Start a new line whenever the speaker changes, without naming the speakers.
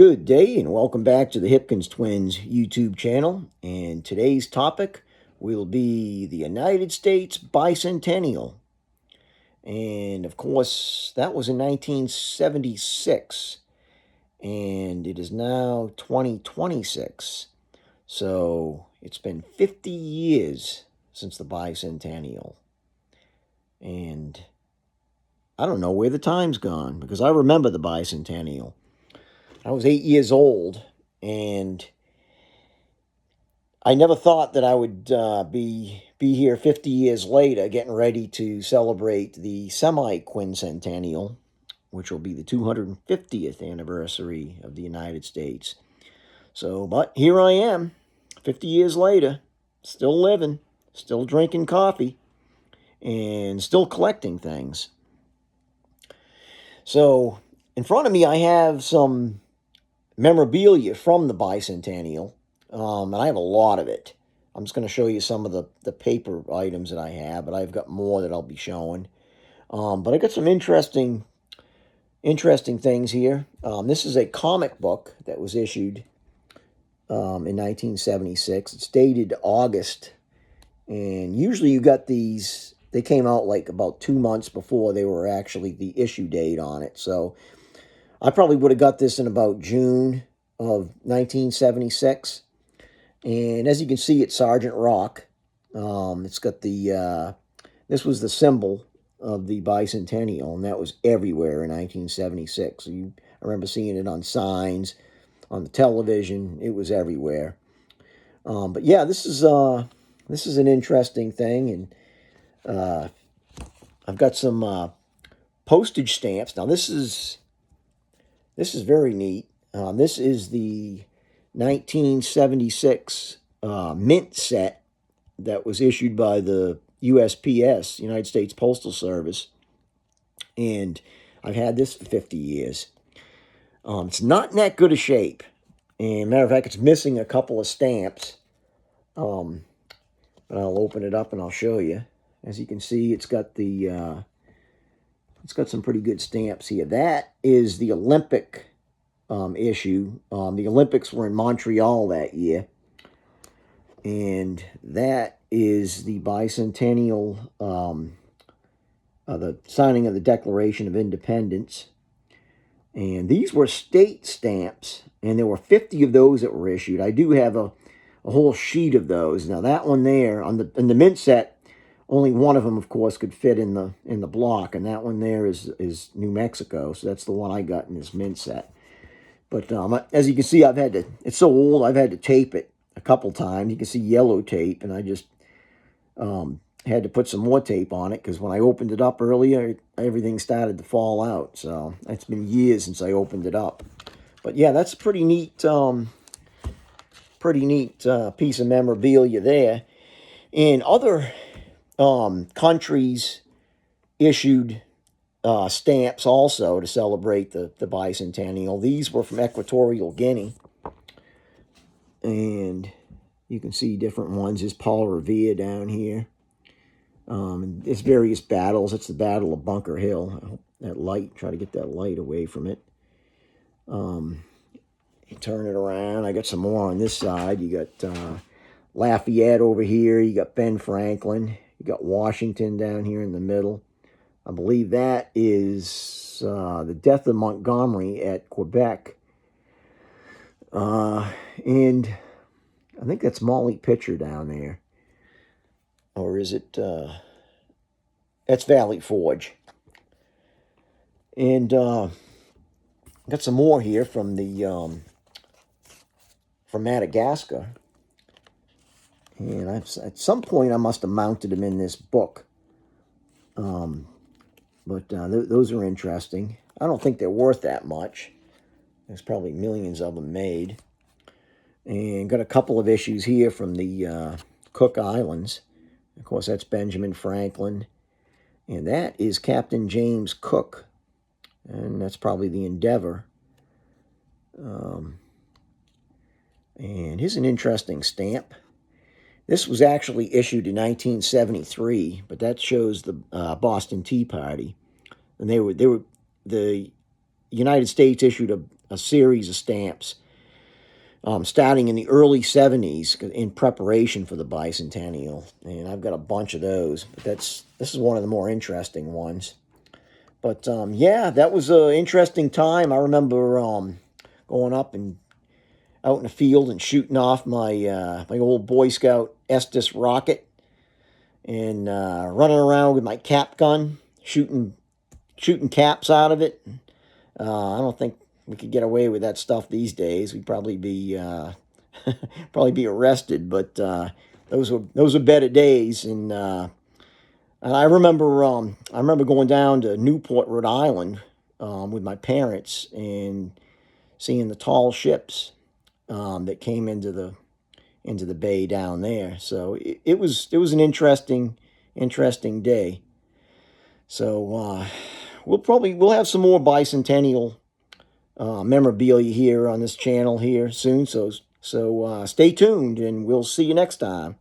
Good day and welcome back to the Hipkins Twins YouTube channel. And today's topic will be the United States Bicentennial. And of course, that was in 1976. And it is now 2026. So it's been 50 years since the Bicentennial. And I don't know where the time's gone because I remember the Bicentennial. I was 8 years old, and I never thought that I would be here 50 years later getting ready to celebrate the semi-quincentennial, which will be the 250th anniversary of the United States. So, but here I am, 50 years later, still living, still drinking coffee, and still collecting things. So, in front of me, I have some memorabilia from the Bicentennial, and I have a lot of it. I'm just going to show you some of the paper items that I have, but I've got more that I'll be showing. But I got some interesting things here. This is a comic book that was issued in 1976. It's dated August, and usually you got these, they came out like about 2 months before they were actually the issue date on it. So I probably would have got this in about June of 1976. And as you can see, it's Sergeant Rock. It's got the, this was the symbol of the Bicentennial, and that was everywhere in 1976. I remember seeing it on signs, on the television. It was everywhere. But yeah, this is an interesting thing, and I've got some postage stamps. Now this is very neat. This is the 1976 mint set that was issued by the USPS, United States Postal Service. And I've had this for 50 years. It's not in that good a shape. And matter of fact, it's missing a couple of stamps. But I'll open it up and I'll show you. As you can see, it's got the... it's got some pretty good stamps here. That is the Olympic issue. The Olympics were in Montreal that year. And that is the Bicentennial, the signing of the Declaration of Independence. And these were state stamps, and there were 50 of those that were issued. I do have a whole sheet of those. Now that one there, in the mint set, only one of them, of course, could fit in the block, and that one there is New Mexico. So that's the one I got in this mint set. But as you can see, I've had to. It's so old, I've had to tape it a couple times. You can see yellow tape, and I just had to put some more tape on it because when I opened it up earlier, everything started to fall out. So it's been years since I opened it up. But yeah, that's a pretty neat piece of memorabilia there. And other countries issued stamps also to celebrate the Bicentennial. These were from Equatorial Guinea. And you can see different ones. There's Paul Revere down here. There's various battles. It's the Battle of Bunker Hill. I hope that light, try to get that light away from it. You turn it around. I got some more on this side. You got Lafayette over here. You got Ben Franklin. You got Washington down here in the middle. I believe that is the death of Montgomery at Quebec. And I think that's Molly Pitcher down there. Or is it... that's Valley Forge. And got some more here from the... from Madagascar. And at some point I must have mounted them in this book. But those are interesting. I don't think they're worth that much. There's probably millions of them made. And got a couple of issues here from the Cook Islands. Of course, that's Benjamin Franklin. And that is Captain James Cook. And that's probably the Endeavour. And here's an interesting stamp. This was actually issued in 1973, but that shows the Boston Tea Party. And the United States issued a series of stamps starting in the early 70s in preparation for the bicentennial. And I've got a bunch of those, but this is one of the more interesting ones. But yeah, that was an interesting time. I remember going up and out in the field and shooting off my my old Boy Scout Estes rocket and running around with my cap gun, shooting caps out of it. I don't think we could get away with that stuff these days. We'd probably be probably be arrested. But those were better days. And I remember going down to Newport, Rhode Island, with my parents and seeing the tall ships that came into the bay down there. So it was an interesting day. So we'll have some more bicentennial memorabilia here on this channel here soon. So stay tuned, and we'll see you next time.